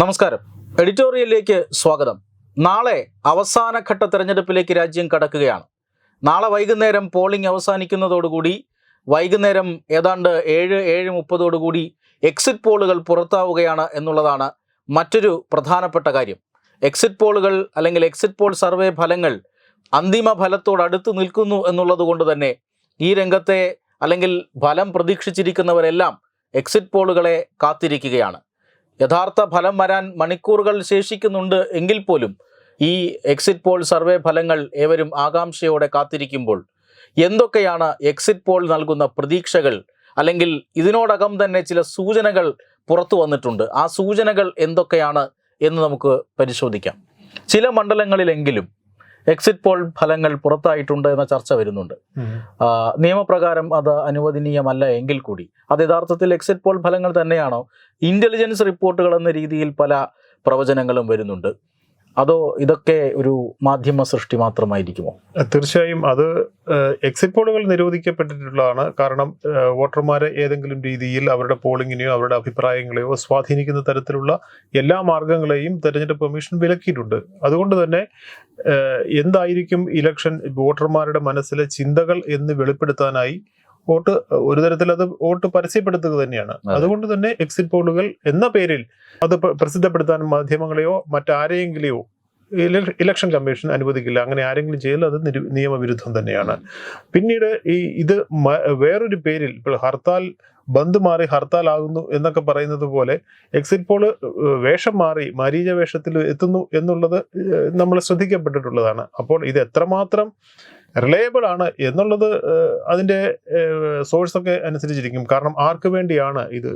നമസ്കാരം. എഡിറ്റോറിയലിലേക്ക് സ്വാഗതം. നാളെ അവസാനഘട്ട തെരഞ്ഞെടുപ്പിലേക്ക് രാജ്യം കടക്കുകയാണ്. നാളെ വൈകുന്നേരം പോളിംഗ് അവസാനിക്കുന്നതോടുകൂടി വൈകുന്നേരം ഏതാണ്ട് 7:30 എക്സിറ്റ് പോളുകൾ പുറത്താവുകയാണ് എന്നുള്ളതാണ് മറ്റൊരു പ്രധാനപ്പെട്ട കാര്യം. എക്സിറ്റ് പോളുകൾ അല്ലെങ്കിൽ എക്സിറ്റ് പോൾ സർവേ ഫലങ്ങൾ അന്തിമ ഫലത്തോടടുത്ത് നിൽക്കുന്നു എന്നുള്ളത് കൊണ്ട് തന്നെ ഈ രംഗത്തെ അല്ലെങ്കിൽ ഫലം പ്രതീക്ഷിച്ചിരിക്കുന്നവരെല്ലാം എക്സിറ്റ് പോളുകളെ കാത്തിരിക്കുകയാണ്. യഥാർത്ഥ ഫലം വരാൻ മണിക്കൂറുകൾ ശേഷിക്കുന്നുണ്ട് എങ്കിൽ പോലും ഈ എക്സിറ്റ് പോൾ സർവേ ഫലങ്ങൾ ഏവരും ആകാംക്ഷയോടെ കാത്തിരിക്കുമ്പോൾ എന്തൊക്കെയാണ് എക്സിറ്റ് പോൾ നൽകുന്ന പ്രതീക്ഷകൾ, അല്ലെങ്കിൽ ഇതിനോടകം തന്നെ ചില സൂചനകൾ പുറത്തു വന്നിട്ടുണ്ട്. ആ സൂചനകൾ എന്തൊക്കെയാണ് എന്ന് നമുക്ക് പരിശോധിക്കാം. ചില മണ്ഡലങ്ങളിലെങ്കിലും എക്സിറ്റ് പോൾ ഫലങ്ങൾ പുറത്തായിട്ടുണ്ട് എന്ന ചർച്ച വരുന്നുണ്ട്. നിയമപ്രകാരം അത് അനുവദനീയമല്ല എങ്കിൽ കൂടി അത് യഥാർത്ഥത്തിൽ എക്സിറ്റ് പോൾ ഫലങ്ങൾ തന്നെയാണോ, ഇൻ്റലിജൻസ് റിപ്പോർട്ടുകൾ എന്ന രീതിയിൽ പല പ്രവചനങ്ങളും വരുന്നുണ്ട്. അതോ ഇതൊക്കെ ഒരു മാധ്യമ സൃഷ്ടി മാത്രമായിരിക്കുമോ? തീർച്ചയായും അത് എക്സിറ്റ് പോളുകൾ നിരോധിക്കപ്പെട്ടിട്ടുള്ളതാണ്. കാരണം വോട്ടർമാരെ ഏതെങ്കിലും രീതിയിൽ അവരുടെ പോളിങ്ങിനെയോ അവരുടെ അഭിപ്രായങ്ങളെയോ സ്വാധീനിക്കുന്ന തരത്തിലുള്ള എല്ലാ മാർഗങ്ങളെയും തെരഞ്ഞെടുപ്പ് കമ്മീഷൻ വിലക്കിയിട്ടുണ്ട്. അതുകൊണ്ട് തന്നെ എന്തായിരിക്കും ഇലക്ഷൻ, വോട്ടർമാരുടെ മനസ്സിലെ ചിന്തകൾ എന്ന് വെളിപ്പെടുത്താനായി വോട്ട് ഒരു തരത്തിൽ അത് വോട്ട് പരസ്യപ്പെടുത്തുക തന്നെയാണ്. അതുകൊണ്ട് തന്നെ എക്സിറ്റ് പോളുകൾ എന്ന പേരിൽ അത് പ്രസിദ്ധപ്പെടുത്താൻ മാധ്യമങ്ങളെയോ മറ്റാരെയെങ്കിലെയോ ഇലക്ഷൻ കമ്മീഷൻ അനുവദിക്കില്ല. അങ്ങനെ ആരെങ്കിലും ചെയ്താൽ അത് നിയമവിരുദ്ധം തന്നെയാണ്. പിന്നീട് ഇത് വേറൊരു പേരിൽ ഇപ്പോൾ ഹർത്താൽ ബന്ദ് മാറി ഹർത്താൽ ആകുന്നു എന്നൊക്കെ പറയുന്നത് പോലെ എക്സിറ്റ് പോള് വേഷം മാറി മരീച വേഷത്തിൽ എത്തുന്നു എന്നുള്ളത് നമ്മൾ ശ്രദ്ധിക്കപ്പെട്ടിട്ടുള്ളതാണ്. അപ്പോൾ ഇത് എത്രമാത്രം റിലയബിൾ ആണ് എന്നുള്ളത് അതിൻ്റെ സോഴ്സൊക്കെ അനുസരിച്ചിരിക്കും. കാരണം ആർക്ക് വേണ്ടിയാണ് ഇത്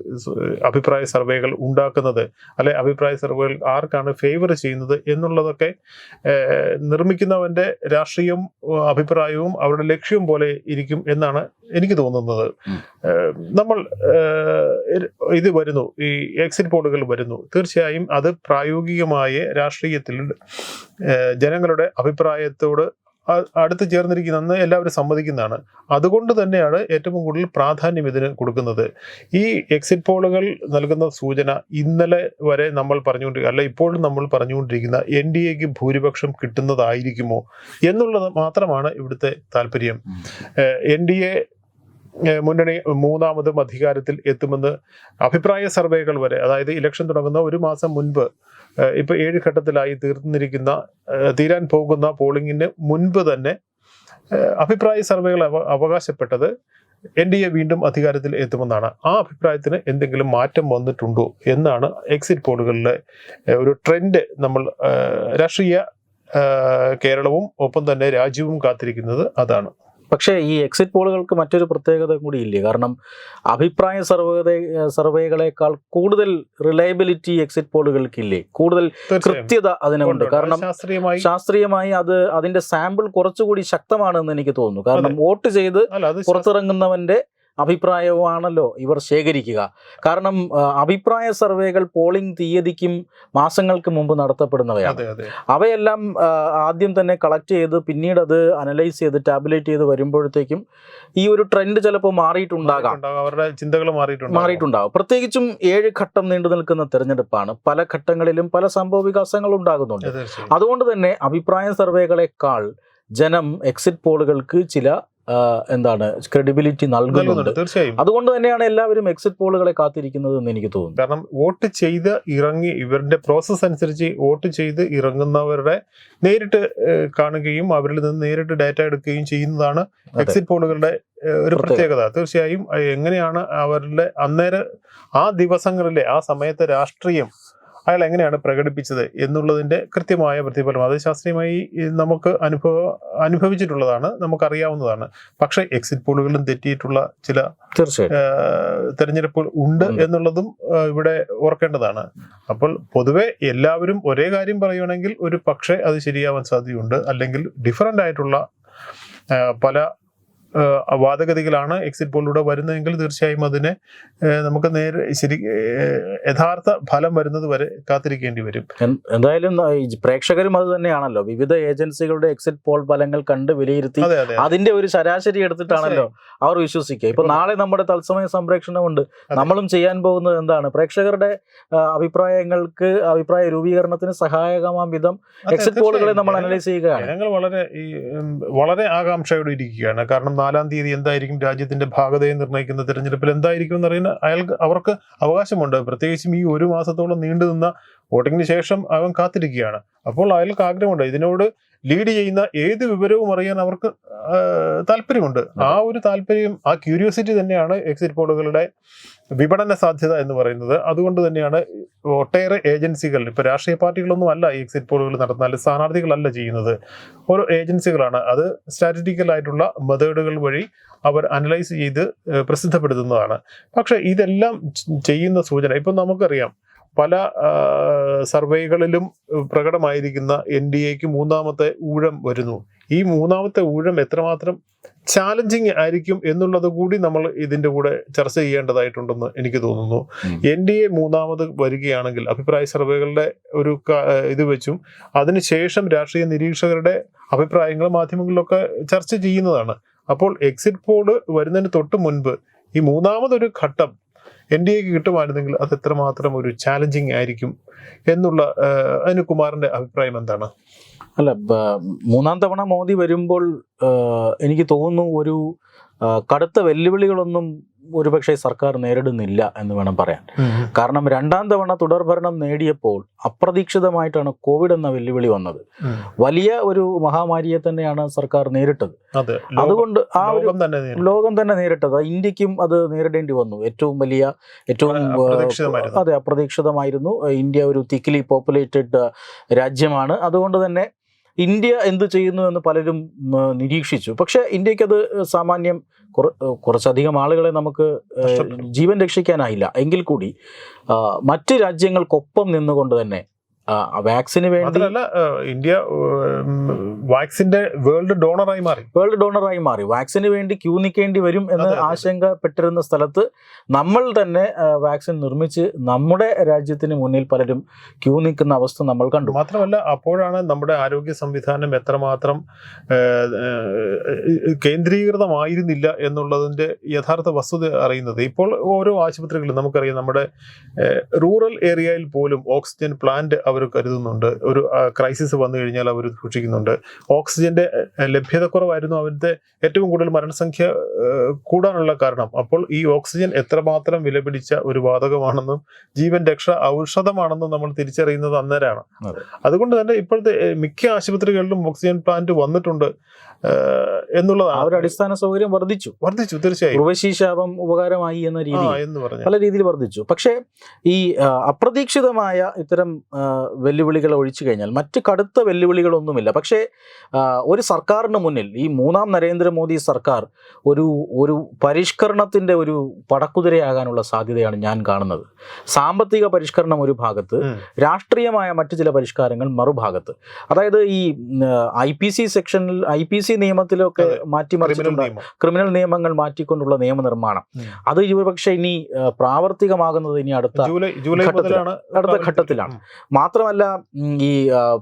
അഭിപ്രായ സർവേകൾ ഉണ്ടാക്കുന്നത്, അല്ലെ അഭിപ്രായ സർവേകൾ ആർക്കാണ് ഫേവർ ചെയ്യുന്നത് എന്നുള്ളതൊക്കെ നിർമ്മിക്കുന്നവൻ്റെ രാഷ്ട്രീയവും അഭിപ്രായവും അവരുടെ ലക്ഷ്യവും പോലെ ഇരിക്കും എന്നാണ് എനിക്ക് തോന്നുന്നത്. നമ്മൾ ഇത് വരുന്നു, ഈ എക്സിറ്റ് പോളുകൾ വരുന്നു. തീർച്ചയായും അത് പ്രായോഗികമായ രാഷ്ട്രീയത്തിൽ ജനങ്ങളുടെ അഭിപ്രായത്തോട് അടുത്ത് ചേർന്നിരിക്കുന്നതെന്ന് എല്ലാവരും സമ്മതിക്കുന്നതാണ്. അതുകൊണ്ട് തന്നെയാണ് ഏറ്റവും കൂടുതൽ പ്രാധാന്യം ഇതിന് കൊടുക്കുന്നത്. ഈ എക്സിറ്റ് പോളുകൾ നൽകുന്ന സൂചന ഇന്നലെ വരെ നമ്മൾ ഇപ്പോഴും നമ്മൾ പറഞ്ഞുകൊണ്ടിരിക്കുന്ന NDAക്ക് ഭൂരിപക്ഷം കിട്ടുന്നതായിരിക്കുമോ എന്നുള്ളത് മാത്രമാണ് ഇവിടുത്തെ താല്പര്യം. NDA മുന്നണി മൂന്നാമതും അധികാരത്തിൽ എത്തുമെന്ന് അഭിപ്രായ സർവേകൾ വരെ, അതായത് ഇലക്ഷൻ തുടങ്ങുന്ന ഒരു മാസം മുൻപ്, ഇപ്പൊ 7 ഘട്ടത്തിലായി തീരാൻ പോകുന്ന പോളിംഗിന് മുൻപ് തന്നെ അഭിപ്രായ സർവേകൾ അവകാശപ്പെട്ടത് NDA വീണ്ടും അധികാരത്തിൽ എത്തുമെന്നാണ്. ആ അഭിപ്രായത്തിന് എന്തെങ്കിലും മാറ്റം വന്നിട്ടുണ്ടോ എന്നാണ് എക്സിറ്റ് പോളുകളിലെ ഒരു ട്രെൻഡ്. നമ്മൾ രാഷ്ട്രീയ കേരളവും ഒപ്പം തന്നെ രാജ്യവും കാത്തിരിക്കുന്നത് അതാണ്. പക്ഷേ ഈ എക്സിറ്റ് പോളുകൾക്ക് മറ്റൊരു പ്രത്യേകത കൂടി ഇല്ലേ? കാരണം അഭിപ്രായ സർവേകളെക്കാൾ കൂടുതൽ റിലയബിലിറ്റി എക്സിറ്റ് പോളുകൾക്കില്ലേ, കൂടുതൽ കൃത്യത അതിനുണ്ട്. കാരണം ശാസ്ത്രീയമായി അതിന്റെ സാമ്പിൾ കുറച്ചുകൂടി ശക്തമാണെന്ന് എനിക്ക് തോന്നുന്നു. കാരണം വോട്ട് ചെയ്ത് പുറത്തിറങ്ങുന്നവന്റെ അഭിപ്രായമാണല്ലോ ഇവർ ശേഖരിക്കുക. കാരണം അഭിപ്രായ സർവേകൾ പോളിംഗ് തീയതിക്കും മാസങ്ങൾക്ക് മുമ്പ് നടത്തപ്പെടുന്നവയാണ്. അവയെല്ലാം ആദ്യം തന്നെ കളക്ട് ചെയ്ത് പിന്നീട് അത് അനലൈസ് ചെയ്ത് ടാബുലേറ്റ് ചെയ്ത് വരുമ്പോഴത്തേക്കും ഈ ഒരു ട്രെൻഡ് ചിലപ്പോൾ മാറിയിട്ടുണ്ടാകാം, അവരുടെ ചിന്തകൾ മാറിയിട്ടുണ്ടാകും. പ്രത്യേകിച്ചും 7 ഘട്ടം നീണ്ടു നിൽക്കുന്ന തെരഞ്ഞെടുപ്പാണ്. പല ഘട്ടങ്ങളിലും പല സംഭവ വികാസങ്ങൾ ഉണ്ടാകുന്നുണ്ട്. അതുകൊണ്ട് തന്നെ അഭിപ്രായ സർവേകളെക്കാൾ ജനം എക്സിറ്റ് പോളുകൾക്ക് ചില ക്രെഡിബിലിറ്റി നൽകുന്നുണ്ട്. തീർച്ചയായും അതുകൊണ്ട് തന്നെയാണ് എല്ലാവരും എക്സിറ്റ് പോളുകളെ കാത്തിരിക്കുന്നത് എന്ന് എനിക്ക് തോന്നുന്നു. കാരണം വോട്ട് ചെയ്ത് ഇറങ്ങി ഇവരുടെ പ്രോസസ് അനുസരിച്ച് വോട്ട് ചെയ്ത് ഇറങ്ങുന്നവരുടെ നേരിട്ട് കാണുകയും അവരിൽ നിന്ന് നേരിട്ട് ഡാറ്റ എടുക്കുകയും ചെയ്യുന്നതാണ് എക്സിറ്റ് പോളുകളുടെ ഒരു പ്രത്യേകത. തീർച്ചയായും എങ്ങനെയാണ് അവരുടെ അന്നേരം ആ ദിവസങ്ങളിലെ ആ സമയത്തെ രാഷ്ട്രീയം അയാൾ എങ്ങനെയാണ് പ്രകടിപ്പിച്ചത് എന്നുള്ളതിന്റെ കൃത്യമായ പ്രതിഫലം അത് ശാസ്ത്രീയമായി നമുക്ക് അനുഭവിച്ചിട്ടുള്ളതാണ്, നമുക്കറിയാവുന്നതാണ്. പക്ഷെ എക്സിറ്റ് പോളുകളിലും തെറ്റിയിട്ടുള്ള ചില തെരഞ്ഞെടുപ്പുകൾ ഉണ്ട് എന്നുള്ളതും ഇവിടെ ഓർക്കേണ്ടതാണ്. അപ്പോൾ പൊതുവെ എല്ലാവരും ഒരേ കാര്യം പറയുകയാണെങ്കിൽ ഒരു പക്ഷേ അത് ശരിയാവാൻ സാധ്യതയുണ്ട്. അല്ലെങ്കിൽ ഡിഫറൻ്റ് ആയിട്ടുള്ള പല വാദഗതികളാണ് എക്സിറ്റ് പോളിലൂടെ വരുന്നതെങ്കിൽ തീർച്ചയായും അതിനെ നമുക്ക് യഥാർത്ഥ ഫലം വരുന്നത് വരെ കാത്തിരിക്കേണ്ടി വരും. എന്തായാലും പ്രേക്ഷകരും അത് തന്നെയാണല്ലോ, വിവിധ ഏജൻസികളുടെ എക്സിറ്റ് പോൾ ഫലങ്ങൾ കണ്ട് വിലയിരുത്തി അതിന്റെ ഒരു ശരാശരി എടുത്തിട്ടാണല്ലോ അവർ വിശ്വസിക്കുക. ഇപ്പൊ നാളെ നമ്മുടെ തത്സമയ സംപ്രേഷണമുണ്ട്. നമ്മളും ചെയ്യാൻ പോകുന്നത് എന്താണ്, പ്രേക്ഷകരുടെ അഭിപ്രായ രൂപീകരണത്തിന് സഹായകമാം വിധം എക്സിറ്റ് പോളുകളെ നമ്മൾ അനലൈസ് ചെയ്യുകയാണ്. ഞങ്ങൾ വളരെ ആകാംക്ഷയോടെ ഇരിക്കുകയാണ്. കാരണം 4-ാം തീയതി എന്തായിരിക്കും രാജ്യത്തിന്റെ ഭാഗതയെ നിർണ്ണയിക്കുന്ന തെരഞ്ഞെടുപ്പിൽ എന്തായിരിക്കും എന്നറിയുന്ന അവർക്ക് അവകാശമുണ്ട്. പ്രത്യേകിച്ചും ഈ 1 മാസത്തോളം നീണ്ടുനിന്ന വോട്ടിങ്ങിന് ശേഷം അവൻ കാത്തിരിക്കുകയാണ്. അപ്പോൾ അയാൾക്ക് ആഗ്രഹമുണ്ട്, ഇതിനോട് ലീഡ് ചെയ്യുന്ന ഏത് വിവരവും അറിയാൻ അവർക്ക് താല്പര്യമുണ്ട്. ആ ഒരു താല്പര്യം, ആ ക്യൂരിയോസിറ്റി തന്നെയാണ് എക്സിറ്റ് പോളുകളുടെ വിപണന സാധ്യത എന്ന് പറയുന്നത്. അതുകൊണ്ട് തന്നെയാണ് ഒട്ടേറെ ഏജൻസികൾ, ഇപ്പോൾ രാഷ്ട്രീയ പാർട്ടികളൊന്നും അല്ല ഈ എക്സിറ്റ് പോളുകൾ നടത്തുന്നത്, സ്ഥാനാർത്ഥികളല്ല ചെയ്യുന്നത്, ഓരോ ഏജൻസികളാണ്. അത് സ്ട്രാറ്റജിക്കൽ ആയിട്ടുള്ള മെത്തേഡുകൾ വഴി അവർ അനലൈസ് ചെയ്ത് പ്രസിദ്ധപ്പെടുത്തുന്നതാണ്. പക്ഷെ ഇതെല്ലാം ചെയ്യുന്ന സൂചന ഇപ്പം നമുക്കറിയാം, പല സർവേകളിലും പ്രകടമായിരിക്കുന്ന NDAക്ക് 3ാമത്തെ ഊഴം വരുന്നു. ഈ 3ാമത്തെ ഊഴം എത്രമാത്രം ചാലഞ്ചിങ് ആയിരിക്കും എന്നുള്ളത് കൂടി നമ്മൾ ഇതിൻ്റെ കൂടെ ചർച്ച ചെയ്യേണ്ടതായിട്ടുണ്ടെന്ന് എനിക്ക് തോന്നുന്നു. NDA 3ാമത് വരികയാണെങ്കിൽ അഭിപ്രായ സർവേകളുടെ ഒരു ഇത് വെച്ചും അതിനുശേഷം രാഷ്ട്രീയ നിരീക്ഷകരുടെ അഭിപ്രായങ്ങൾ മാധ്യമങ്ങളിലൊക്കെ ചർച്ച ചെയ്യുന്നതാണ്. അപ്പോൾ എക്സിറ്റ് പോള് വരുന്നതിന് തൊട്ട് മുൻപ് ഈ 3ാമതൊരു ഘട്ടം NDAക്ക് കിട്ടുമായിരുന്നെങ്കിൽ അത് എത്രമാത്രം ഒരു ചാലഞ്ചിങ് ആയിരിക്കും എന്നുള്ള അനുകുമാറിന്റെ അഭിപ്രായം എന്താണ്? അല്ല, 3ാം തവണ മോദി വരുമ്പോൾ എനിക്ക് തോന്നുന്നു ഒരു കടുത്ത വെല്ലുവിളികളൊന്നും ഒരുപക്ഷെ സർക്കാർ നേരിടുന്നില്ല എന്ന് വേണം പറയാൻ. കാരണം 2ാം തവണ തുടർഭരണം നേടിയപ്പോൾ അപ്രതീക്ഷിതമായിട്ടാണ് കോവിഡ് എന്ന വെല്ലുവിളി വന്നത്. വലിയ ഒരു മഹാമാരിയെ തന്നെയാണ് സർക്കാർ നേരിട്ടത്. അതുകൊണ്ട് ആ ഒരു ലോകം തന്നെ നേരിട്ടത്, ഇന്ത്യക്കും അത് നേരിടേണ്ടി വന്നു. ഏറ്റവും അപ്രതീക്ഷിതമായിരുന്നു. ഇന്ത്യ ഒരു തിക്കിലി പോപ്പുലേറ്റഡ് രാജ്യമാണ്. അതുകൊണ്ട് തന്നെ ഇന്ത്യ എന്ത് ചെയ്യുന്നു എന്ന് പലരും നിരീക്ഷിച്ചു. പക്ഷേ ഇന്ത്യക്കത് സാമാന്യം കുറച്ചധികം ആളുകളെ നമുക്ക് ജീവൻ രക്ഷിക്കാനായില്ല. എങ്കിൽ കൂടി മറ്റ് രാജ്യങ്ങൾക്കൊപ്പം നിന്നുകൊണ്ട് തന്നെ വാക്സിന് വേണ്ടി ഇന്ത്യ വാക്സിന്റെ വേൾഡ് ഡോണറായി മാറി. വാക്സിന് വേണ്ടി ക്യൂ നിൽക്കേണ്ടി വരും എന്ന് ആശങ്കപ്പെട്ടിരുന്ന സ്ഥലത്ത് നമ്മൾ തന്നെ വാക്സിൻ നിർമ്മിച്ച് നമ്മുടെ രാജ്യത്തിന് മുന്നിൽ പലരും ക്യൂ നിൽക്കുന്ന അവസ്ഥ നമ്മൾ കണ്ടു. മാത്രമല്ല, അപ്പോഴാണ് നമ്മുടെ ആരോഗ്യ സംവിധാനം എത്രമാത്രം കേന്ദ്രീകൃതമായിരുന്നില്ല എന്നുള്ളതിന്റെ യഥാർത്ഥ വസ്തുത അറിയുന്നത്. ഇപ്പോൾ ഓരോ ആശുപത്രികളിലും നമുക്കറിയാം, നമ്മുടെ റൂറൽ ഏരിയയിൽ പോലും ഓക്സിജൻ പ്ലാന്റ് അവർ കരുതുന്നുണ്ട്. ഒരു ക്രൈസിസ് വന്നു കഴിഞ്ഞാൽ അവർ സൂക്ഷിക്കുന്നുണ്ട്. ഓക്സിജന്റെ ലഭ്യതക്കുറവായിരുന്നു അവരുടെ ഏറ്റവും കൂടുതൽ മരണസംഖ്യ കൂടാനുള്ള കാരണം. അപ്പോൾ ഈ ഓക്സിജൻ എത്രമാത്രം വിലപിടിച്ച ഒരു വാതകമാണെന്നും ജീവൻ രക്ഷ ഔഷധമാണെന്നും നമ്മൾ തിരിച്ചറിയുന്നത് അന്നേരമാണ്. അതുകൊണ്ട് തന്നെ ഇപ്പോഴത്തെ മിക്ക ആശുപത്രികളിലും ഓക്സിജൻ പ്ലാന്റ് വന്നിട്ടുണ്ട് എന്നുള്ളതാണ്. ഒരു അടിസ്ഥാന സൗകര്യം വർദ്ധിച്ചു തീർച്ചയായും. ഉർവശീശാപം ഉപകാരമായി എന്ന രീതിയിൽ പല രീതിയിൽ വർദ്ധിച്ചു. പക്ഷേ ഈ അപ്രതീക്ഷിതമായ ഇത്തരം വെല്ലുവിളികൾ ഒഴിച്ചു കഴിഞ്ഞാൽ മറ്റ് കടുത്ത വെല്ലുവിളികളൊന്നുമില്ല. പക്ഷേ ഒരു സർക്കാരിന് മുന്നിൽ ഈ 3ാം നരേന്ദ്രമോദി സർക്കാർ ഒരു പരിഷ്കരണത്തിന്റെ ഒരു പടക്കുതിരയാകാനുള്ള സാധ്യതയാണ് ഞാൻ കാണുന്നത്. സാമ്പത്തിക പരിഷ്കരണം ഒരു ഭാഗത്ത്, രാഷ്ട്രീയമായ മറ്റു ചില പരിഷ്കാരങ്ങൾ മറുഭാഗത്ത്. അതായത് ഈ IPC നിയമത്തിലൊക്കെ മാറ്റിമറിച്ചിട്ടുള്ള ക്രിമിനൽ നിയമങ്ങൾ മാറ്റിക്കൊണ്ടുള്ള നിയമനിർമ്മാണം, അത് ഒരുപക്ഷെ ഇനി പ്രാവർത്തികമാകുന്നത് ഇനി അടുത്ത ഘട്ടത്തിലാണ്. മാത്രമല്ല, ഈ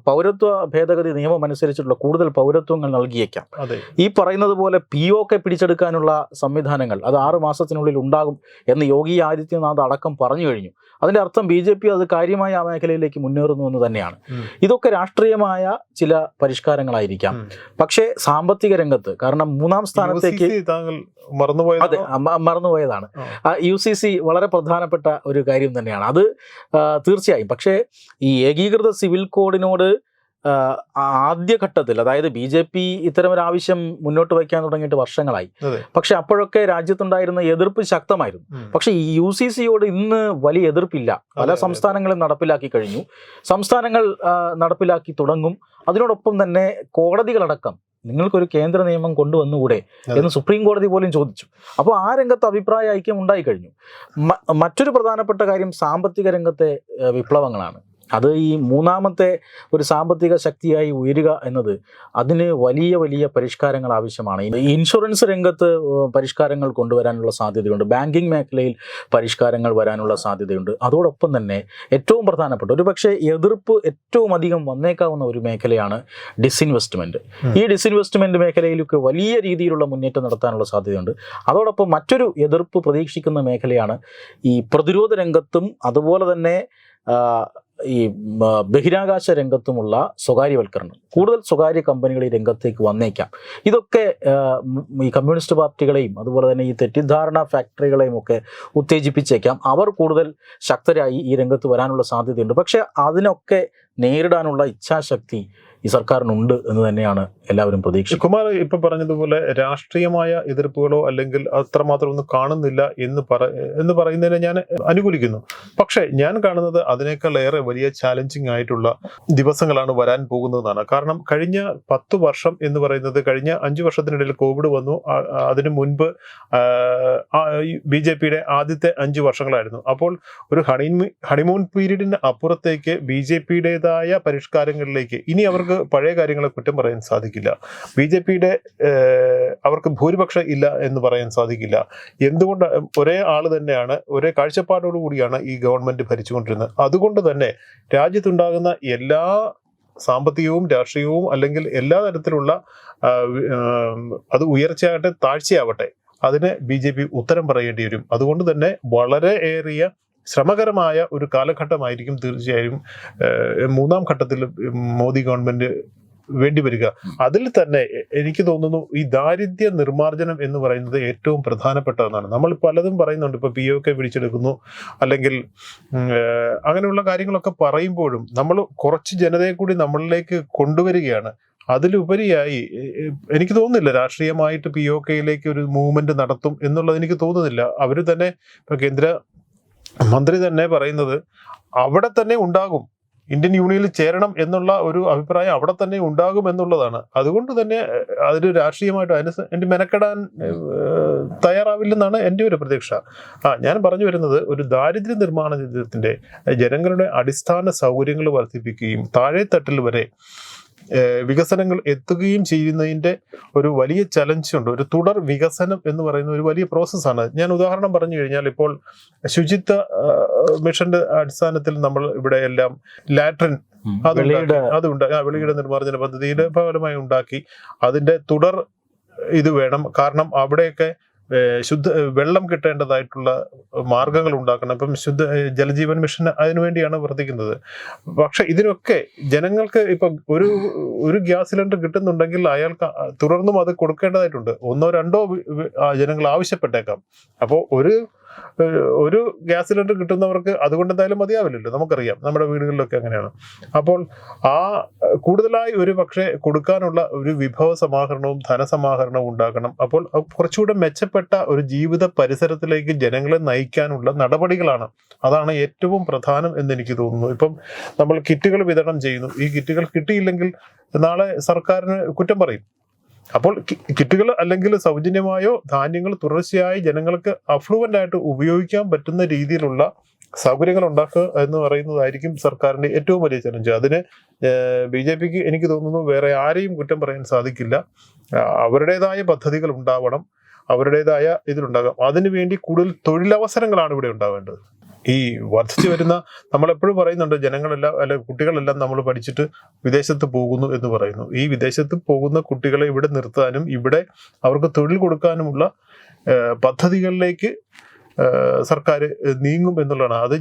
പൗരത്വ ഭേദഗതി നിയമം അനുസരിച്ചിട്ടുള്ള കൂടുതൽ പൗരത്വങ്ങൾ നൽകിയേക്കാം. ഈ പറയുന്നത് പോലെ POK പിടിച്ചെടുക്കാനുള്ള സംവിധാനങ്ങൾ അത് 6 മാസത്തിനുള്ളിൽ ഉണ്ടാകും എന്ന് യോഗി ആദിത്യനാഥ് അടക്കം പറഞ്ഞു കഴിഞ്ഞു. അതിന്റെ അർത്ഥം BJP അത് കാര്യമായ ആ മേഖലയിലേക്ക് മുന്നേറുന്നു എന്ന് തന്നെയാണ്. ഇതൊക്കെ രാഷ്ട്രീയമായ ചില പരിഷ്കാരങ്ങളായിരിക്കാം. പക്ഷേ സാമ്പത്തിക രംഗത്ത്, കാരണം 3ാം സ്ഥാനത്തേക്ക് മറന്നുപോയതാണ്. UCC വളരെ പ്രധാനപ്പെട്ട ഒരു കാര്യം തന്നെയാണ് അത് തീർച്ചയായും. പക്ഷേ ഈ ഏകീകൃത സിവിൽ കോഡിനോട് ആദ്യഘട്ടത്തിൽ, അതായത് BJP ഇത്തരമൊരു ആവശ്യം മുന്നോട്ട് വയ്ക്കാൻ തുടങ്ങിയിട്ട് വർഷങ്ങളായി. പക്ഷെ അപ്പോഴൊക്കെ രാജ്യത്തുണ്ടായിരുന്ന എതിർപ്പ് ശക്തമായിരുന്നു. പക്ഷെ ഈ UCCയോട് ഇന്ന് വലിയ എതിർപ്പില്ല. പല സംസ്ഥാനങ്ങളും നടപ്പിലാക്കി കഴിഞ്ഞു, സംസ്ഥാനങ്ങൾ നടപ്പിലാക്കി തുടങ്ങും. അതിനോടൊപ്പം തന്നെ കോടതികളടക്കം നിങ്ങൾക്കൊരു കേന്ദ്ര നിയമം കൊണ്ടുവന്നുകൂടെ എന്ന് സുപ്രീം കോടതി പോലും ചോദിച്ചു. അപ്പോൾ ആ രംഗത്ത് അഭിപ്രായ ഐക്യം ഉണ്ടായി കഴിഞ്ഞു. മറ്റൊരു പ്രധാനപ്പെട്ട കാര്യം സാമ്പത്തിക രംഗത്തെ വിപ്ലവങ്ങളാണ്. അത് ഈ മൂന്നാമത്തെ ഒരു സാമ്പത്തിക ശക്തിയായി ഉയരുക എന്നത് അതിന് വലിയ വലിയ പരിഷ്കാരങ്ങൾ ആവശ്യമാണ്. ഈ ഇൻഷുറൻസ് രംഗത്ത് പരിഷ്കാരങ്ങൾ കൊണ്ടുവരാനുള്ള സാധ്യതയുണ്ട്, ബാങ്കിങ് മേഖലയിൽ പരിഷ്കാരങ്ങൾ വരാനുള്ള സാധ്യതയുണ്ട്. അതോടൊപ്പം തന്നെ ഏറ്റവും പ്രധാനപ്പെട്ട ഒരു പക്ഷേ എതിർപ്പ് ഏറ്റവും അധികം വന്നേക്കാവുന്ന ഒരു മേഖലയാണ് ഡിസ്ഇൻവെസ്റ്റ്മെൻറ്റ്. ഈ ഡിസ്ഇൻവെസ്റ്റ്മെൻറ്റ് മേഖലയിലൊക്കെ വലിയ രീതിയിലുള്ള മുന്നേറ്റം നടത്താനുള്ള സാധ്യതയുണ്ട്. അതോടൊപ്പം മറ്റൊരു എതിർപ്പ് പ്രതീക്ഷിക്കുന്ന മേഖലയാണ് ഈ പ്രതിരോധ രംഗത്തും അതുപോലെ തന്നെ ഈ ബഹിരാകാശ രംഗത്തുമുള്ള സ്വകാര്യവൽക്കരണം. കൂടുതൽ സ്വകാര്യ കമ്പനികൾ ഈ രംഗത്തേക്ക് വന്നേക്കാം. ഇതൊക്കെ ഈ കമ്മ്യൂണിസ്റ്റ് പാർട്ടികളെയും അതുപോലെ തന്നെ ഈ തെറ്റിദ്ധാരണ ഫാക്ടറികളെയും ഒക്കെ ഉത്തേജിപ്പിച്ചേക്കാം. അവർ കൂടുതൽ ശക്തരായി ഈ രംഗത്ത് വരാനുള്ള സാധ്യതയുണ്ട്. പക്ഷേ അതിനൊക്കെ നേരിടാനുള്ള ഇച്ഛാശക്തി ഈ സർക്കാരിനുണ്ട് എന്ന് തന്നെയാണ് എല്ലാവരും പ്രതീക്ഷിക്കുന്നത്. കുമാർ ഇപ്പൊ പറഞ്ഞതുപോലെ രാഷ്ട്രീയമായ എതിർപ്പുകളോ അല്ലെങ്കിൽ അത്രമാത്രം ഒന്നും കാണുന്നില്ല എന്ന് പറയുന്നതിനെ ഞാൻ അനുകൂലിക്കുന്നു. പക്ഷേ ഞാൻ കാണുന്നത് അതിനേക്കാൾ ഏറെ വലിയ ചാലഞ്ചിങ് ആയിട്ടുള്ള ദിവസങ്ങളാണ് വരാൻ പോകുന്നതെന്നാണ്. കാരണം കഴിഞ്ഞ 10 വർഷം എന്ന് പറയുന്നത് കഴിഞ്ഞ 5 വർഷത്തിനിടയിൽ കോവിഡ് വന്നു. അതിനു മുൻപ് BJPയുടെ ആദ്യത്തെ 5 വർഷങ്ങളായിരുന്നു. അപ്പോൾ ഒരു ഹണിമൂൺ പീരീഡിന് അപ്പുറത്തേക്ക് BJPയുടേതായ പരിഷ്കാരങ്ങളിലേക്ക് ഇനി അവർക്ക് പഴയ കാര്യങ്ങളെ കുറ്റം പറയാൻ സാധിക്കില്ല. BJPയുടെ അവർക്ക് ഭൂരിപക്ഷം ഇല്ല എന്ന് പറയാൻ സാധിക്കില്ല. എന്തുകൊണ്ട് ഒരേ ആള് തന്നെയാണ്, ഒരേ കാഴ്ചപ്പാടോടു കൂടിയാണ് ഈ ഗവൺമെന്റ് ഭരിച്ചുകൊണ്ടിരുന്നത്. അതുകൊണ്ട് തന്നെ രാജ്യത്തുണ്ടാകുന്ന എല്ലാ സാമ്പത്തികവും രാഷ്ട്രീയവും അല്ലെങ്കിൽ എല്ലാ തരത്തിലുള്ള അത് ഉയർച്ചയാകട്ടെ താഴ്ചയാവട്ടെ അതിന് BJP ഉത്തരം പറയേണ്ടി വരും. അതുകൊണ്ട് തന്നെ വളരെ ഏറിയ ശ്രമകരമായ ഒരു കാലഘട്ടമായിരിക്കും തീർച്ചയായും മൂന്നാം ഘട്ടത്തിൽ മോദി ഗവൺമെന്റ് വേണ്ടിവരിക. അതിൽ തന്നെ എനിക്ക് തോന്നുന്നു ഈ ദാരിദ്ര്യ നിർമ്മാർജ്ജനം എന്ന് പറയുന്നത് ഏറ്റവും പ്രധാനപ്പെട്ടതെന്നാണ്. നമ്മൾ പലതും പറയുന്നുണ്ട്, ഇപ്പൊ POK പിടിച്ചെടുക്കുന്നു അല്ലെങ്കിൽ അങ്ങനെയുള്ള കാര്യങ്ങളൊക്കെ പറയുമ്പോഴും നമ്മൾ കുറച്ച് ജനതയെ കൂടി നമ്മളിലേക്ക് കൊണ്ടുവരികയാണ്. അതിലുപരിയായി എനിക്ക് തോന്നുന്നില്ല രാഷ്ട്രീയമായിട്ട് POKയിലേക്ക് ഒരു മൂവ്മെന്റ് നടത്തും എന്നുള്ളത് എനിക്ക് തോന്നുന്നില്ല. അവർ തന്നെ ഇപ്പൊ കേന്ദ്ര മന്ത്രി തന്നെ പറയുന്നത് അവിടെ തന്നെ ഉണ്ടാകും, ഇന്ത്യൻ യൂണിയനിൽ ചേരണം എന്നുള്ള ഒരു അഭിപ്രായം അവിടെ തന്നെ ഉണ്ടാകും എന്നുള്ളതാണ്. അതുകൊണ്ട് തന്നെ അതൊരു രാഷ്ട്രീയമായിട്ട് മെനക്കെടാൻ തയ്യാറാവില്ലെന്നാണ് എൻ്റെ ഒരു പ്രതീക്ഷ. ഞാൻ പറഞ്ഞു വരുന്നത് ഒരു ദാരിദ്ര്യ നിർമ്മാർജ്ജനത്തിന്റെ ജനങ്ങളുടെ അടിസ്ഥാന സൗകര്യങ്ങൾ വർദ്ധിപ്പിക്കുകയും താഴെത്തട്ടിൽ വരെ വികസനങ്ങൾ എത്തുകയും ചെയ്യുന്നതിൻ്റെ ഒരു വലിയ ചലഞ്ചുണ്ട്. ഒരു തുടർ വികസനം എന്ന് പറയുന്ന ഒരു വലിയ പ്രോസസ്സാണ്. ഞാൻ ഉദാഹരണം പറഞ്ഞു കഴിഞ്ഞാൽ ഇപ്പോൾ ശുചിത്വ മിഷന്റെ അടിസ്ഥാനത്തിൽ നമ്മൾ ഇവിടെ എല്ലാം ലാട്രിൻ വെളിയുടെ നിർമ്മാർജ്ജന പദ്ധതിയുടെ ഫലമായി ഉണ്ടാക്കി. അതിന്റെ തുടർ ഇത് വേണം. കാരണം അവിടെയൊക്കെ വെള്ളം കിട്ടേണ്ടതായിട്ടുള്ള മാർഗങ്ങൾ ഉണ്ടാക്കണം. ഇപ്പം ജലജീവൻ മിഷൻ അതിനുവേണ്ടിയാണ് വർദ്ധിക്കുന്നത്. പക്ഷെ ഇതിനൊക്കെ ജനങ്ങൾക്ക് ഇപ്പം ഒരു ഗ്യാസ് സിലിണ്ടർ കിട്ടുന്നുണ്ടെങ്കിൽ അയാൾക്ക് തുടർന്നും അത് കൊടുക്കേണ്ടതായിട്ടുണ്ട്. 1 or 2 ജനങ്ങൾ ആവശ്യപ്പെട്ടേക്കാം. അപ്പോൾ ഒരു ഗ്യാസ് സിലിണ്ടർ കിട്ടുന്നവർക്ക് അതുകൊണ്ട് എന്തായാലും മതിയാവില്ലല്ലോ, നമുക്കറിയാം നമ്മുടെ വീടുകളിലൊക്കെ അങ്ങനെയാണ്. അപ്പോൾ കൂടുതലായി ഒരു പക്ഷേ കൊടുക്കാനുള്ള ഒരു വിഭവ സമാഹരണവും ധനസമാഹരണവും ഉണ്ടാക്കണം. അപ്പോൾ കുറച്ചുകൂടെ മെച്ചപ്പെട്ട ഒരു ജീവിത പരിസരത്തിലേക്ക് ജനങ്ങളെ നയിക്കാനുള്ള നടപടികളാണ്. അതാണ് ഏറ്റവും പ്രധാനം എന്ന് എനിക്ക് തോന്നുന്നു. ഇപ്പം നമ്മൾ കിറ്റുകൾ വിതരണം ചെയ്യുന്നു. ഈ കിറ്റുകൾ കിട്ടിയില്ലെങ്കിൽ നാളെ സർക്കാരിന് കുറ്റം പറയും. അപ്പോൾ കിറ്റുകൾ അല്ലെങ്കിൽ സൗജന്യമായോ ധാന്യങ്ങൾ തുടർച്ചയായി ജനങ്ങൾക്ക് അഫ്ലുവൻ്റ് ആയിട്ട് ഉപയോഗിക്കാൻ പറ്റുന്ന രീതിയിലുള്ള സൗകര്യങ്ങൾ ഉണ്ടാക്കുക എന്ന് പറയുന്നതായിരിക്കും സർക്കാരിന്റെ ഏറ്റവും വലിയ ചലഞ്ച്. അതിന് BJPക്ക് എനിക്ക് തോന്നുന്നു വേറെ ആരെയും കുറ്റം പറയാൻ സാധിക്കില്ല. അവരുടേതായ പദ്ധതികൾ ഉണ്ടാവണം, അവരുടേതായ ഇതിലുണ്ടാകാം. അതിനുവേണ്ടി കൂടുതൽ തൊഴിലവസരങ്ങളാണ് ഇവിടെ ഉണ്ടാവേണ്ടത്. ഈ വർദ്ധിച്ചു വരുന്ന, നമ്മളെപ്പോഴും പറയുന്നുണ്ട് ജനങ്ങളെല്ലാം കുട്ടികളെല്ലാം നമ്മൾ പഠിച്ചിട്ട് വിദേശത്ത് പോകുന്നു എന്ന് പറയുന്നു. ഈ വിദേശത്ത് പോകുന്ന കുട്ടികളെ ഇവിടെ നിർത്താനും ഇവിടെ അവർക്ക് തൊഴിൽ കൊടുക്കാനുമുള്ള പദ്ധതികളിലേക്ക് സർക്കാർ നീങ്ങും എന്നുള്ളതാണ്. അത്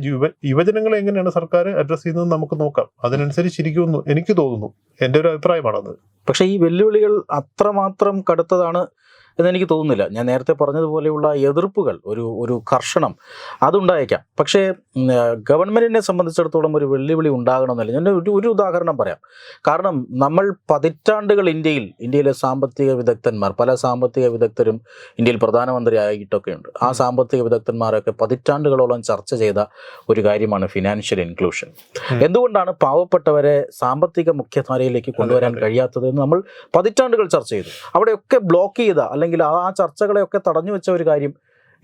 യുവജനങ്ങളെ എങ്ങനെയാണ് സർക്കാർ അഡ്രസ് ചെയ്യുന്നത് നമുക്ക് നോക്കാം. അതിനനുസരിച്ചിരിക്കുമെന്ന് എനിക്ക് തോന്നുന്നു. എൻ്റെ ഒരു അഭിപ്രായമാണത്. പക്ഷേ ഈ വെല്ലുവിളികൾ അത്രമാത്രം കടുത്തതാണ് എന്നെനിക്ക് തോന്നുന്നില്ല. ഞാൻ നേരത്തെ പറഞ്ഞതുപോലെയുള്ള എതിർപ്പുകൾ, ഒരു കർഷണം അതുണ്ടായേക്കാം. പക്ഷേ ഗവൺമെൻറ്റിനെ സംബന്ധിച്ചിടത്തോളം ഒരു വെല്ലുവിളി ഉണ്ടാകണമെന്നില്ല. ഞാൻ ഒരു ഉദാഹരണം പറയാം. കാരണം നമ്മൾ പതിറ്റാണ്ടുകൾ ഇന്ത്യയിലെ സാമ്പത്തിക വിദഗ്ധന്മാർ, പല സാമ്പത്തിക വിദഗ്ധരും ഇന്ത്യയിൽ പ്രധാനമന്ത്രി ആയിട്ടൊക്കെയുണ്ട്. ആ സാമ്പത്തിക വിദഗ്ധന്മാരൊക്കെ പതിറ്റാണ്ടുകളോളം ചർച്ച ചെയ്ത ഒരു കാര്യമാണ് ഫിനാൻഷ്യൽ ഇൻക്ലൂഷൻ. എന്തുകൊണ്ടാണ് പാവപ്പെട്ടവരെ സാമ്പത്തിക മുഖ്യധാരയിലേക്ക് കൊണ്ടുവരാൻ കഴിയാത്തത് എന്ന് നമ്മൾ പതിറ്റാണ്ടുകൾ ചർച്ച ചെയ്തു. അവിടെയൊക്കെ ബ്ലോക്ക് ചെയ്ത അല്ലെങ്കിൽ ആ ചർച്ചകളെയൊക്കെ തടഞ്ഞു വെച്ച ഒരു കാര്യം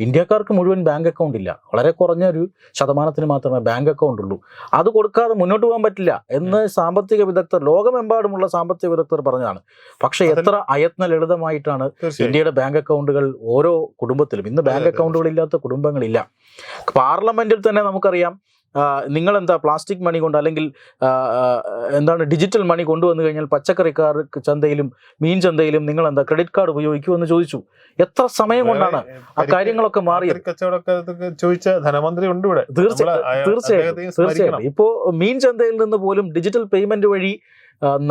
ഇന്ത്യക്കാർക്ക് മുഴുവൻ ബാങ്ക് അക്കൗണ്ട് ഇല്ല. വളരെ കുറഞ്ഞ ഒരു ശതമാനത്തിന് മാത്രമേ ബാങ്ക് അക്കൗണ്ട് ഉള്ളൂ. അത് കൊടുക്കാതെ മുന്നോട്ട് പോകാൻ പറ്റില്ല എന്ന് സാമ്പത്തിക വിദഗ്ധർ, ലോകമെമ്പാടുമുള്ള സാമ്പത്തിക വിദഗ്ധർ പറഞ്ഞതാണ്. പക്ഷേ എത്ര അയത്ന ലളിതമായിട്ടാണ് ഇന്ത്യയുടെ ബാങ്ക് അക്കൗണ്ടുകൾ ഓരോ കുടുംബത്തിലും. ഇന്ന് ബാങ്ക് അക്കൗണ്ടുകൾ ഇല്ലാത്ത കുടുംബങ്ങളില്ല. പാർലമെന്റിൽ തന്നെ നമുക്കറിയാം, നിങ്ങളെന്താ പ്ലാസ്റ്റിക് മണി കൊണ്ട് അല്ലെങ്കിൽ എന്താണ് ഡിജിറ്റൽ മണി കൊണ്ടുവന്നു കഴിഞ്ഞാൽ പച്ചക്കറിക്കാർ ചന്തയിലും മീൻ ചന്തയിലും നിങ്ങളെന്താ ക്രെഡിറ്റ് കാർഡ് ഉപയോഗിക്കൂ എന്ന് ചോദിച്ചു. എത്ര സമയം കൊണ്ടാണ് ആ കാര്യങ്ങളൊക്കെ മാറിയത്? ചോദിച്ച ധനമന്ത്രി ഉണ്ട് ഇവിടെ. തീർച്ചയായിട്ടും ഇപ്പോ മീൻ ചന്തയിൽ നിന്ന് പോലും ഡിജിറ്റൽ പേയ്മെന്റ് വഴി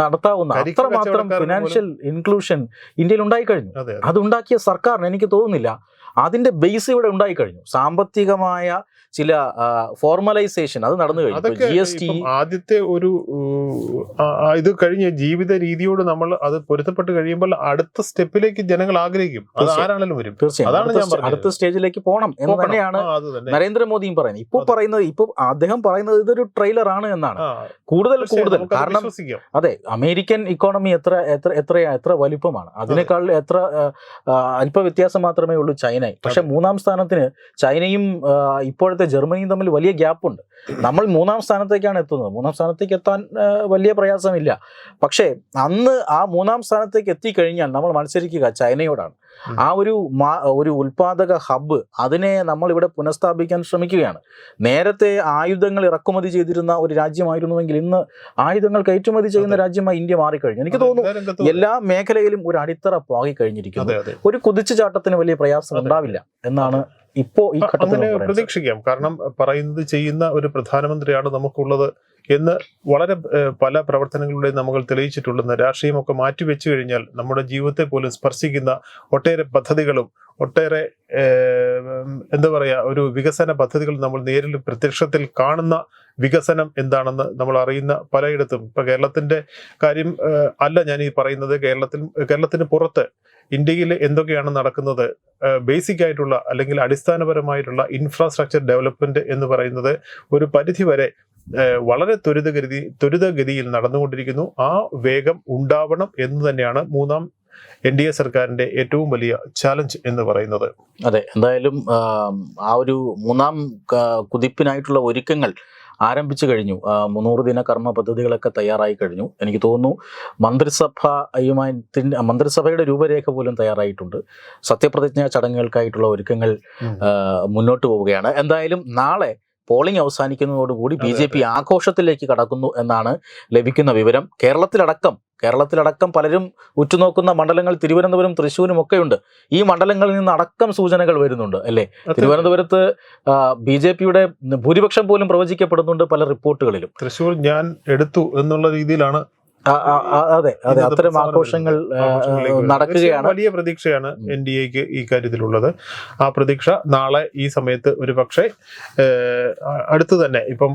നടത്താവുന്ന അത്രമാത്രം ഫിനാൻഷ്യൽ ഇൻക്ലൂഷൻ ഇന്ത്യയിൽ ഉണ്ടായിക്കഴിഞ്ഞു. അതുണ്ടാക്കിയ സർക്കാരിന് എനിക്ക് തോന്നുന്നില്ല അതിന്റെ ബേസ് ഇവിടെ ഉണ്ടായിക്കഴിഞ്ഞു. സാമ്പത്തികമായ ചില ഫോർമലൈസേഷൻ അത് നടന്നു കഴിഞ്ഞു. GST ആദ്യത്തെ ഒരു ഇത് കഴിഞ്ഞ് ജീവിത രീതിയോട് നമ്മൾ അത് പൊരുത്തപ്പെട്ട് കഴിയുമ്പോൾ അടുത്ത സ്റ്റെപ്പിലേക്ക് ജനങ്ങൾ ആഗ്രഹിക്കും. അത് ആരാണെങ്കിലും വരും. തീർച്ചയായും അടുത്ത സ്റ്റേജിലേക്ക് പോകണം എന്ന് തന്നെയാണ് നരേന്ദ്രമോദിയും പറയുന്നത്. ഇപ്പൊ അദ്ദേഹം പറയുന്നത് ഇതൊരു ട്രെയിലർ ആണ് എന്നാണ്. കൂടുതൽ കാരണം അതെ, അമേരിക്കൻ ഇക്കോണമി എത്ര വലിപ്പമാണ്, അതിനേക്കാൾ എത്ര അല്പ വ്യത്യാസം മാത്രമേ ഉള്ളൂ ചൈന. പക്ഷെ മൂന്നാം സ്ഥാനത്തിന് ചൈനയും ഇപ്പോഴത്തെ ജർമ്മനിയും തമ്മിൽ വലിയ ഗ്യാപ്പുണ്ട്. നമ്മൾ മൂന്നാം സ്ഥാനത്തേക്കാണ് എത്തുന്നത്. മൂന്നാം സ്ഥാനത്തേക്ക് എത്താൻ വലിയ പ്രയാസമില്ല. പക്ഷേ അന്ന് ആ മൂന്നാം സ്ഥാനത്തേക്ക് എത്തിക്കഴിഞ്ഞാൽ നമ്മൾ മത്സരിക്കുക ചൈനയോടാണ്. ആ ഒരു ഉൽപാദക ഹബ്ബ് അതിനെ നമ്മൾ ഇവിടെ പുനഃസ്ഥാപിക്കാൻ ശ്രമിക്കുകയാണ്. നേരത്തെ ആയുധങ്ങൾ ഇറക്കുമതി ചെയ്തിരുന്ന ഒരു രാജ്യമായിരുന്നുവെങ്കിൽ ഇന്ന് ആയുധങ്ങൾ കയറ്റുമതി ചെയ്യുന്ന രാജ്യമായി ഇന്ത്യ മാറിക്കഴിഞ്ഞു. എനിക്ക് തോന്നുന്നു എല്ലാ മേഖലയിലും ഒരു അടിത്തറ പാകി കഴിഞ്ഞിരിക്കുന്നു. ഒരു കുതിച്ചുചാട്ടത്തിന് വലിയ പ്രയാസം ഉണ്ടാവില്ല എന്നാണ് ഇപ്പോ ഈ ഘട്ടത്തിൽ പ്രതീക്ഷിക്കാം. കാരണം പറയുന്നത് ചെയ്യുന്ന ഒരു പ്രധാനമന്ത്രിയാണ് നമുക്കുള്ളത് എന്ന് വളരെ പല പ്രവർത്തനങ്ങളിലൂടെ നമ്മൾ തെളിയിച്ചിട്ടുണ്ടെന്ന്. രാഷ്ട്രീയമൊക്കെ മാറ്റിവെച്ചു കഴിഞ്ഞാൽ നമ്മുടെ ജീവിതത്തെ പോലും സ്പർശിക്കുന്ന ഒട്ടേറെ പദ്ധതികളും ഒട്ടേറെ എന്താ പറയുക ഒരു വികസന പദ്ധതികൾ നമ്മൾ നേരിൽ പ്രത്യക്ഷത്തിൽ കാണുന്ന വികസനം എന്താണെന്ന് നമ്മൾ അറിയുന്ന പലയിടത്തും. ഇപ്പൊ കേരളത്തിന്റെ കാര്യം അല്ല ഞാൻ ഈ പറയുന്നത്. കേരളത്തിന് പുറത്ത് ഇന്ത്യയിൽ എന്തൊക്കെയാണ് നടക്കുന്നത്, ബേസിക് ആയിട്ടുള്ള അല്ലെങ്കിൽ അടിസ്ഥാനപരമായിട്ടുള്ള ഇൻഫ്രാസ്ട്രക്ചർ ഡെവലപ്മെന്റ് എന്ന് പറയുന്നത് ഒരു പരിധിവരെ വളരെ ത്വരിതഗതിയിൽ നടന്നുകൊണ്ടിരിക്കുന്നു. ആ വേഗം ഉണ്ടാവണം എന്ന് തന്നെയാണ് മൂന്നാം NDA സർക്കാരിന്റെ ഏറ്റവും വലിയ ചാലഞ്ച് എന്ന് പറയുന്നത്. അതെ, എന്തായാലും ആ ഒരു മൂന്നാം കുതിപ്പിനായിട്ടുള്ള ഒരുക്കങ്ങൾ ആരംഭിച്ചു കഴിഞ്ഞു. 300 ദിന കർമ്മ പദ്ധതികളൊക്കെ തയ്യാറായി കഴിഞ്ഞു. എനിക്ക് തോന്നുന്നു മന്ത്രിസഭയുടെ രൂപരേഖ പോലും തയ്യാറായിട്ടുണ്ട്. സത്യപ്രതിജ്ഞാ ചടങ്ങുകൾക്കായിട്ടുള്ള ഒരുക്കങ്ങൾ മുന്നോട്ട് പോവുകയാണ്. എന്തായാലും നാളെ പോളിംഗ് അവസാനിക്കുന്നതോടുകൂടി BJP ആഘോഷത്തിലേക്ക് കടക്കുന്നു എന്നാണ് ലഭിക്കുന്ന വിവരം. കേരളത്തിലടക്കം പലരും ഉറ്റുനോക്കുന്ന മണ്ഡലങ്ങൾ തിരുവനന്തപുരം, തൃശ്ശൂരും ഒക്കെയുണ്ട്. ഈ മണ്ഡലങ്ങളിൽ നിന്ന് അടക്കം സൂചനകൾ വരുന്നുണ്ട് അല്ലേ? തിരുവനന്തപുരത്ത് BJPയുടെ ഭൂരിപക്ഷം പോലും പ്രവചിക്കപ്പെടുന്നുണ്ട് പല റിപ്പോർട്ടുകളിലും. തൃശ്ശൂർ ഞാൻ എടുത്തു എന്നുള്ള രീതിയിലാണ് അതെ അത്തരം ആഘോഷങ്ങൾ നടക്കുകയാണ്. വലിയ പ്രതീക്ഷയാണ് NDAക്ക് ഈ കാര്യത്തിലുള്ളത്. ആ പ്രതീക്ഷ നാളെ ഈ സമയത്ത് ഒരു പക്ഷേ അടുത്ത് തന്നെ ഇപ്പം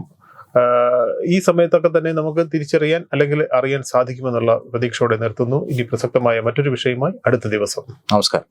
ഈ സമയത്തൊക്കെ തന്നെ നമുക്ക് തിരിച്ചറിയാൻ അല്ലെങ്കിൽ അറിയാൻ സാധിക്കുമെന്നുള്ള പ്രതീക്ഷയോടെ നിർത്തുന്നു. ഇനി പ്രസക്തമായ മറ്റൊരു വിഷയമായി അടുത്ത ദിവസം. നമസ്കാരം.